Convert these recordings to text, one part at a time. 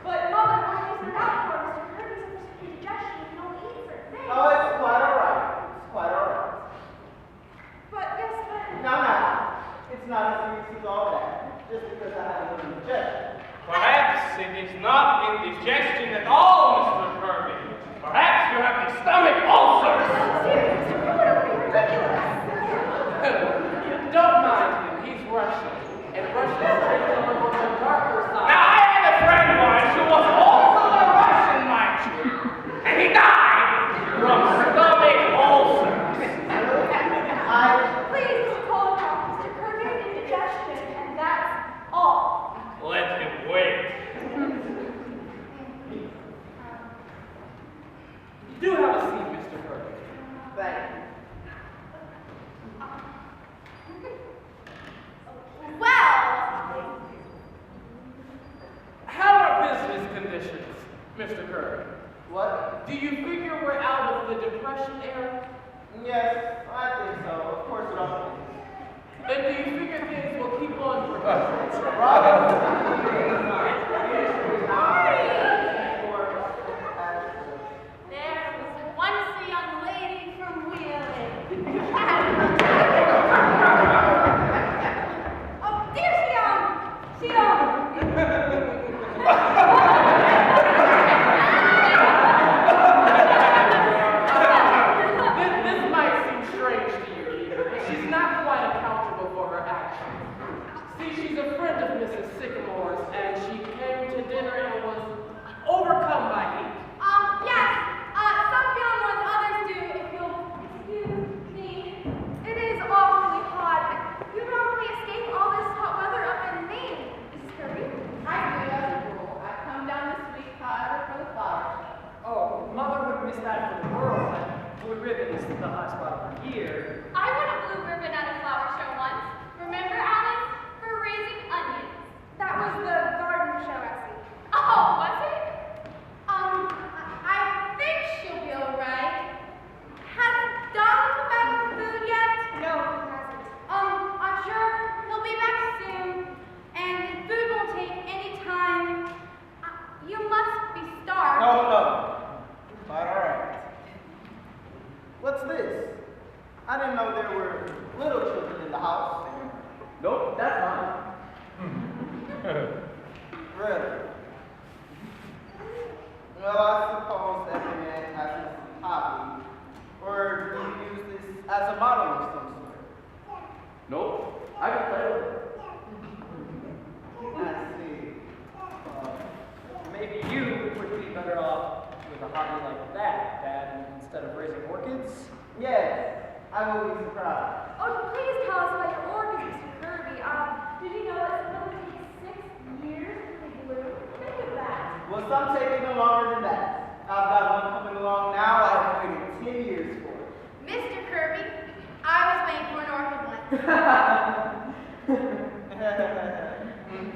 But Mother, what are you set out for? Mr. Kirby said there's indigestion if you don't eat certain things. Oh, it's quite all right. It's quite all right. But yes, but... Now, it's not as serious as all that. Just because I have a little indigestion. Perhaps it is not indigestion at all, Mr. Kirby. Perhaps you have the stomach ulcers. Serious, you are ridiculous. Don't mind him, he's Russian. And Russians take them on the darker side. Now, I had a friend once who was also a Russian, mind you. And he died from stomach ulcers. Please, Mr. Kolokov, Mr. Kirby has indigestion, and that's all. Let him wait. Do have a seat, Mr. Kirby. Thank you. Well, How are business conditions, Mr. Kirby? What? Do you figure we're out of the Depression era? Yes, I think so. Of course it all is. And do you figure things will keep on progressing? there was once a young lady from Wheeling. Oh, dear Sion! This might seem strange to you, but she's not quite accountable for her actions. See, she's a friend of Mrs. Sycamore's, and she came to dinner and was overcome by heat. Yes, some feel more than others do, if you'll excuse me. It is awfully hot, but you normally escape all this hot weather up in Maine, Mrs. Kirby. I do as a rule. I come down this week, however, for the flower show. Oh, Mother wouldn't miss that for the world. Blue Ribbon is the hot spot of the year. I won a blue ribbon at a flower show once. Remember, Alice? For raising onions. That was the garden show, Essie. Oh, was it? I think she'll be alright. Has Don come back with food yet? No, he hasn't. I'm sure he'll be back soon, and food won't take any time. You must be starved. No. Quite all right. What's this? I didn't know there were little children in the house. Nope, that's mine. Really? Well, I suppose every man has his hobby. Or do you use this as a model of some sort? Nope, I can play with it. I see. Maybe you would be better off with a hobby like that, Dad, instead of raising orchids? Yes, I will be surprised. Oh, please tell us about your orchids, Mr. Kirby. Did you know that some of them take 6 years to bloom? Think of that. Well, some take even longer than that. I've got one coming along now I've waited 10 years for. Mr. Kirby, I was waiting for an orchid once.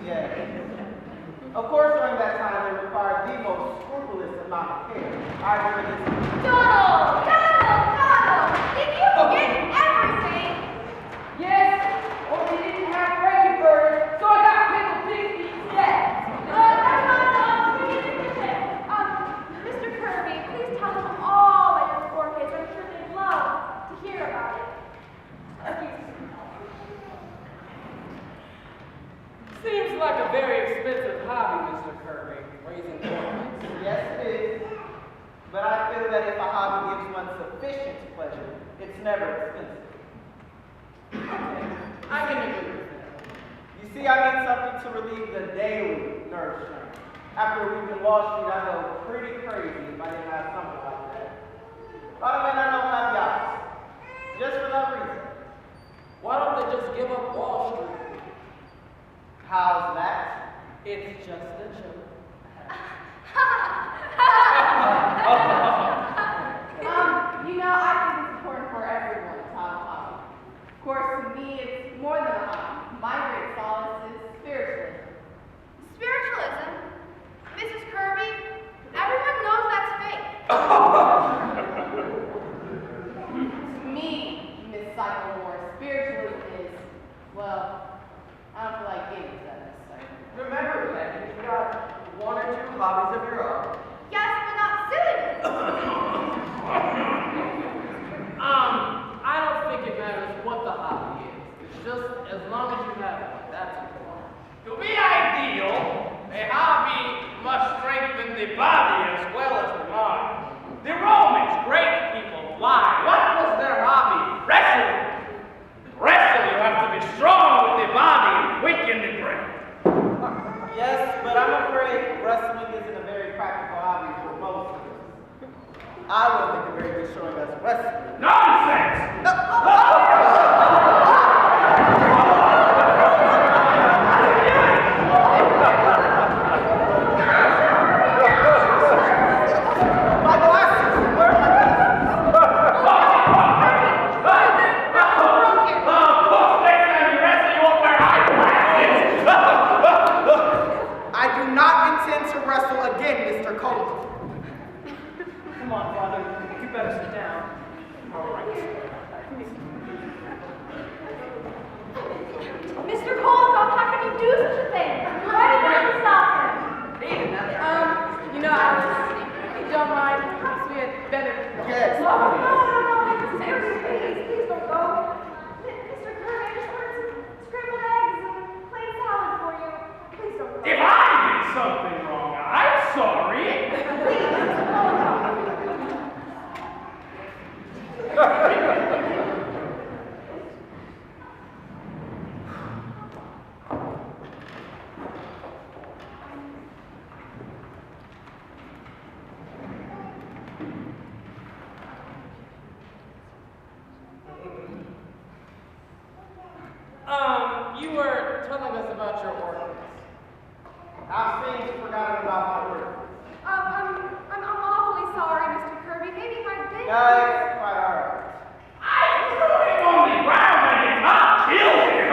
Yes. Of course, during that time, they required the most scrupulous amount of care. I remember this. Donald! Did you forget everything? Yes, only didn't have Reggie burgers, so I got pickled pig feet instead. Mr. Kirby, please tell them all about your orchids. I'm sure they'd love to hear about it. Seems like a very expensive hobby, Mr. Kirby, raising orchids. Yes, it is. But I feel that if a hobby gives one sufficient pleasure, it's never expensive. I can agree with that. You see, I need something to relieve the daily nerve strain. After a week in Wall Street, I go pretty crazy if I didn't have something like that. A lot of men I know have yachts. Just for that reason. Why don't they just give up Wall Street? How's that? It's just a joke. I think it's important for everyone to have a hobby. Of course, to me, it's more than a hobby. My great solace is spiritualism. Spiritualism? Mrs. Kirby, everyone knows that's fake. To me, Miss Sycamore, spiritualism is, well, I don't feel like getting to that necessarily. Remember that you've got afraid wrestling isn't a very practical hobby for most of us. I will make a very good showing as a wrestler. Nonsense! My glasses! Where are my I do not intend to wrestle again, Mr. Cole. Come on, Father. You better sit down. All right. Mr. Cole, how can you do such a thing? Why did you stop him? Alice, if you don't mind, perhaps we had better. Yes. No, please don't go. Mr. Kirby, I just ordered some scrambled eggs and plain salad for you. Please don't go. If I did something wrong, I'm sorry. You were telling us about your organs. I've since forgotten about my word. I'm awfully sorry, Mr. Kirby. Maybe if I did. No, it's quite alright. I threw him on the ground. I did not kill him.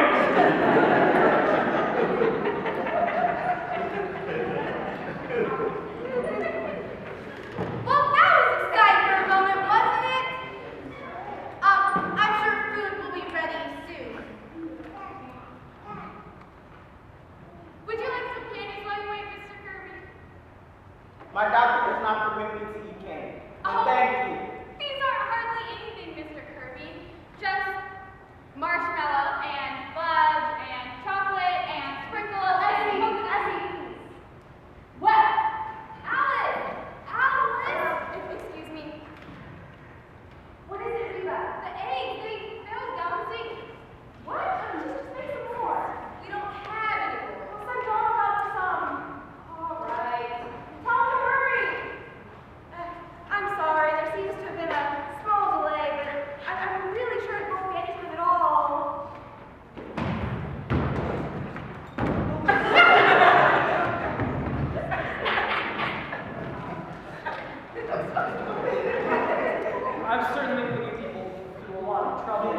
Well, that was exciting for a moment, wasn't it? I'm sure food will be ready soon. Would you like some candies while you wait, Mr. Kirby? My doctor does not permit me to eat candy. And Oh. thank you. These aren't hardly anything, Mr. Kirby. Just marshmallow and fudge and chocolate and sprinkles and Essie. What? Alice! Excuse me. What is it, Reba? The eggs, they're gumsy. What? Just make some more. We don't have any more. Well, send Donald out for some. All right. Tell him to hurry. I'm sorry, there seems to have been a small delay, but I'm really sure it won't be any time at all. I'm certainly putting people through a lot of trouble.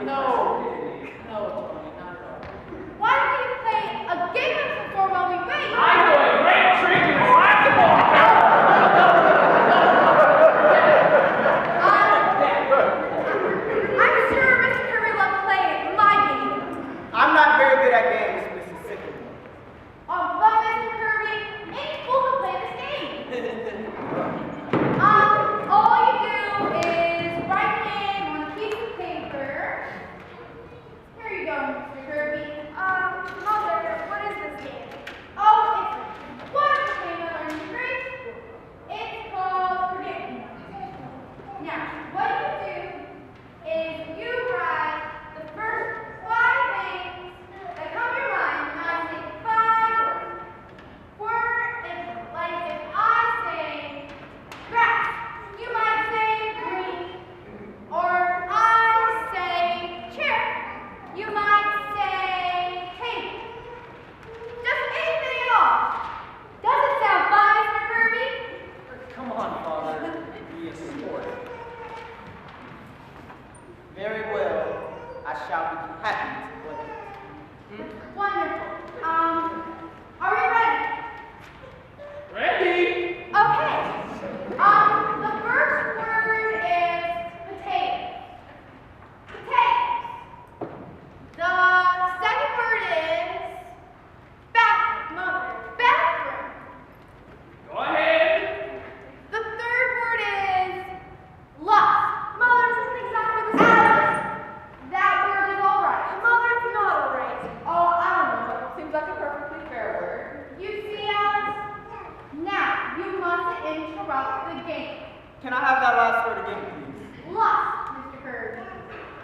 No, Tony, not at all. Why don't we play a game of some sort while we wait? I know a great trick in a basketball camp. I'm sure Mr. Kirby loves playing my game. I'm not very good at games, Mrs. Sycamore. But Mr. Kirby, any fool can play this game. All you do is write your name on a piece of paper. Here you go, Mr. Kirby. Mother, what is this game? Oh, it's wonderful game of learning great. It's called Forget Me Not. Now, what you do is you write the first 5 things that come to your mind, and I say 5 words. Like if I say grass, you might say green. Or I say chair, you might say table. Just anything at all. Does it sound fun, Mr. Kirby? Come on, Father. Be a sport. Very well. I shall be happy to play. Wonderful. Are we ready? Ready? Okay. The first word is potato. Potatoes. The second word is bathroom. Bathroom. Go ahead. The third word is lust. Mother, this isn't exactly the same. Alice, that word is all right. Mother, it's not all right. Oh, I don't know, but it seems like a perfectly fair word. You see, Alice? Now, you mustn't interrupt the game. Can I have that last word again, please? Lust, Mr. Kirby.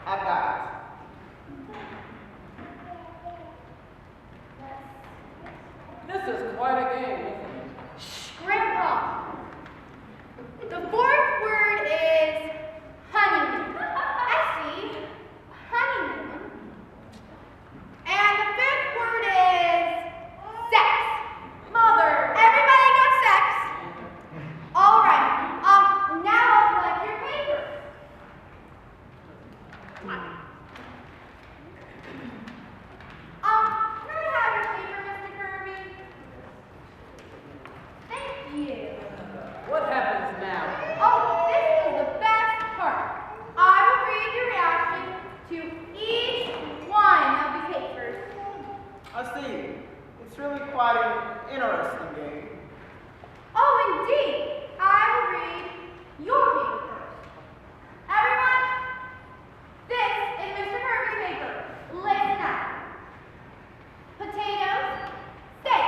I've got it. Miss This is quite a game, isn't it? Grandpa. The fourth word is honeymoon. Essie, honeymoon. And the fifth word is sex. Mother. Everybody got sex? All right. Now I'll collect your papers. Can I have your paper, Mr. Kirby? Thank you. What happens now? Oh, this is the best part. I will read your reaction to each one of the papers. I see. It's really quite an interesting game. Oh, indeed. I will read your paper first. Everyone, this is Mr. Kirby's paper. Listen up. Potatoes, steak.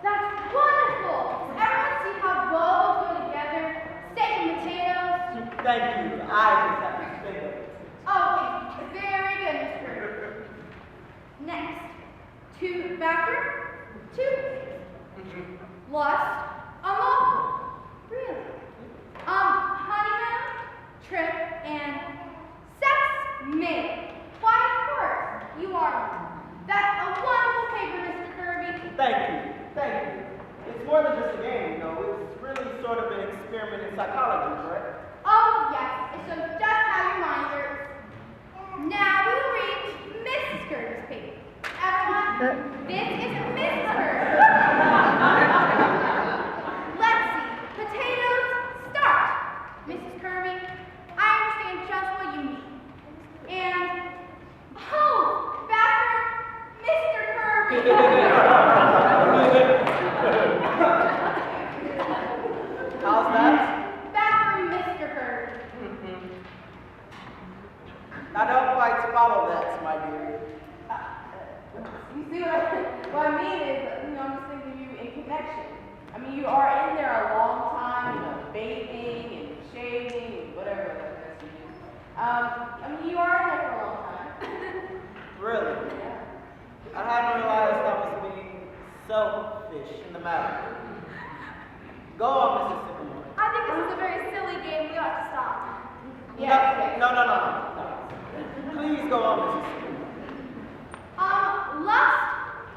That's wonderful. Does everyone see how well those go together? Steak and potatoes. Thank you. I just have to think of it. Okay, very good, Mr. Kirby. Next, bathroom, toothpaste. Lust, unlawful. Really? Honeymoon, trip, and sex, mate. Why, of course, you are. That's a wonderful paper, Mr. Kirby. Thank you. Thank you. It's more than just a game, you know. It's really sort of an experiment in psychology, right? Oh, yes, it shows just how your mind works. Now we will read Mrs. Kirby's paper. Everyone, this is Mrs. Kirby. Let's see. Potatoes, start. Mrs. Kirby, I understand just what you mean. And, oh, bathroom, Mr. Kirby. How's that? Bathroom, Mr. Kirby. I don't quite follow that, my dear. You see what I mean is, I'm just thinking of you in connection. I mean, you are in there a long time, bathing and shaving and whatever that is you do. I mean, you are in there for a long time. Really? Yeah. I hadn't realized I was being selfish in the matter. Go on, Mrs. Sycamore. I think this is a very silly game. We ought to stop. Yes. No. Please go on, Mrs. Sycamore. Lust,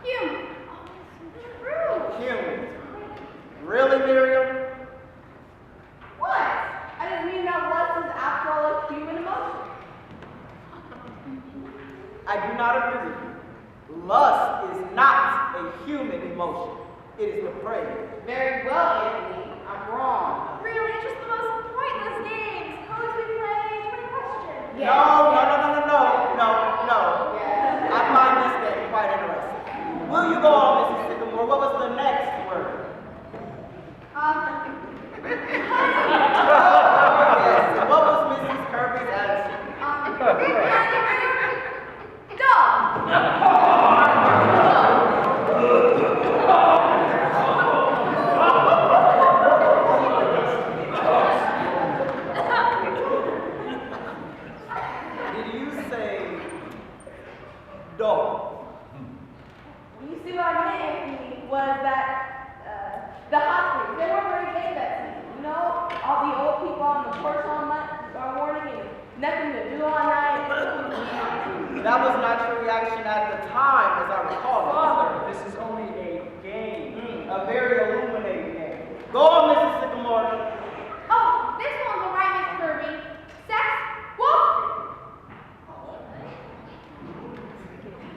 human. Oh, true. Humans. Really, Miriam? What? I didn't mean that lust is after all a human emotion. I do not agree with you. Lust is not a human emotion. It is depraved. Very well, Anthony. I'm wrong. Really, it's just the most pointless game. Suppose we play 20 questions. Yes. No. Yes. I find this game quite interesting. Will you go on, Mrs. Sycamore? What was the next word? Yes. What was Mrs. Kirby's answer? Dog. Did you say dog? You see what I meant, Anthony, was that the hot springs, they weren't very big that season. You know, all the old people on the porch all morning and nothing to do all night. That was not your reaction at the time, as I recall. Father, this is only a game. A very illuminating game. Go on, Mrs. Sycamore. Oh, this one's all right, Miss Kirby. Sex, Wall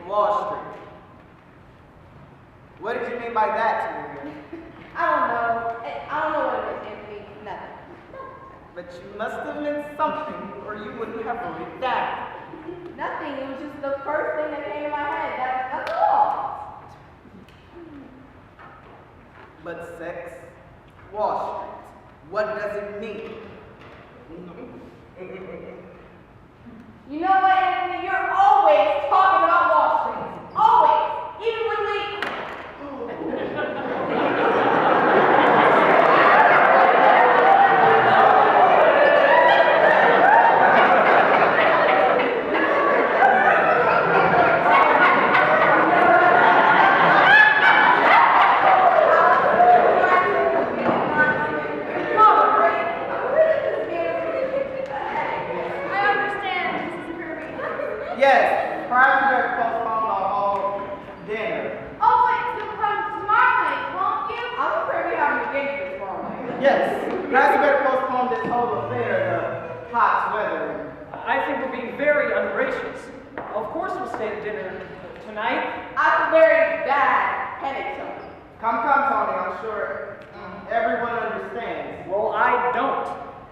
Wall Street. What did you mean by that, Miriam? I don't know. I don't know what it is, Anthony. Nothing. But you must have meant something, or you wouldn't have written that. Nothing. It was just the first thing that came to my head. That's all. But sex, Wall Street. What does it mean? You know what, Anthony? You're always talking about Wall Street. Always. Even when we... Yes, perhaps you better postpone this whole affair, the hot weather. I think we're being very ungracious. Of course we'll stay to dinner tonight. I'm a very bad headache, Tony. Come, Tony, I'm sure everyone understands. Well, I don't.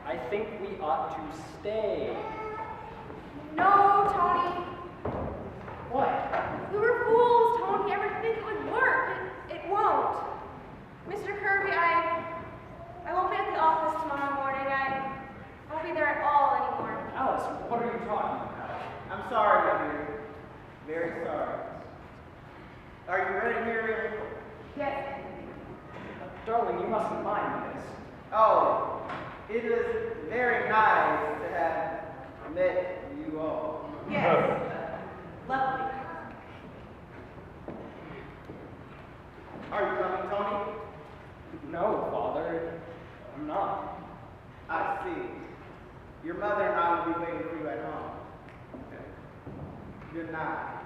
I think we ought to stay. No, Tony. What? We were fools, Tony. Ever think it would work? It won't. Mr. Kirby, I won't be at the office tomorrow morning. I won't be there at all anymore. Alice, what are you talking about? I'm sorry, my dear. Very sorry. Are you ready, Miriam? Yes. Darling, you mustn't mind this. Oh, it is very nice to have met you all. Yes. Lovely. Are you coming, Tony? No, Father, I'm not. I see. Your mother and I will be waiting for you at home. Good night.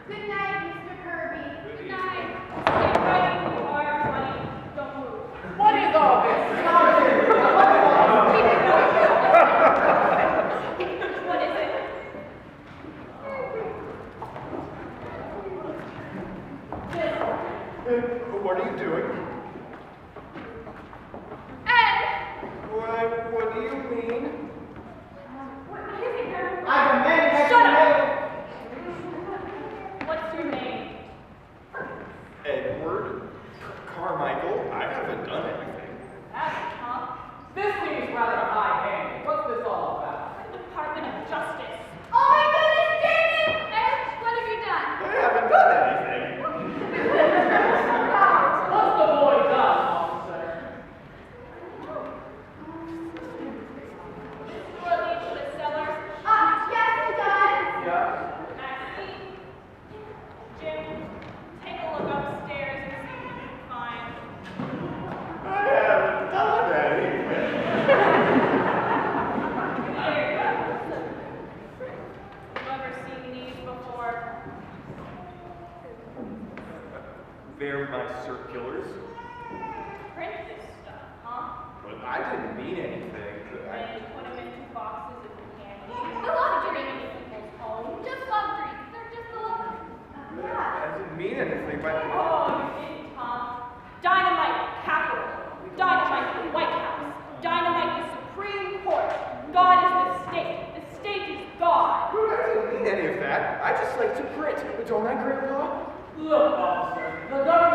Good night, Mr. Kirby. Good night. Stay right where you are, honey. Don't move. What is all this? What is it? What are you doing? Ed! What do you mean? What is it, Kirby? I demand that Shut you up! What's your name? Edward Carmichael. I haven't done anything. That's huh? This seems rather high-handed. What's this all about? The Department of Justice. Oh my goodness, David! Ed, what have you done? I haven't done anything. What's the boy done, officer? Shortly to the cellars. Yes, I'm done. Yeah. Maxine, Jim, take a look upstairs and see what you can find. I haven't done anything. You ever seen these before? They're my circulars. Print this stuff, huh? But I didn't mean anything. And put them into boxes of candy. The laundry in people's homes. Just laundry. They're just the laundry. I didn't mean anything by Oh, you didn't, Tom. Dynamite Capitol. Dynamite the White House. Dynamite the Supreme Court. God is the state. The state is God. I didn't mean any of that. I just like to print. Don't I, Grandpa? Look, officer, the government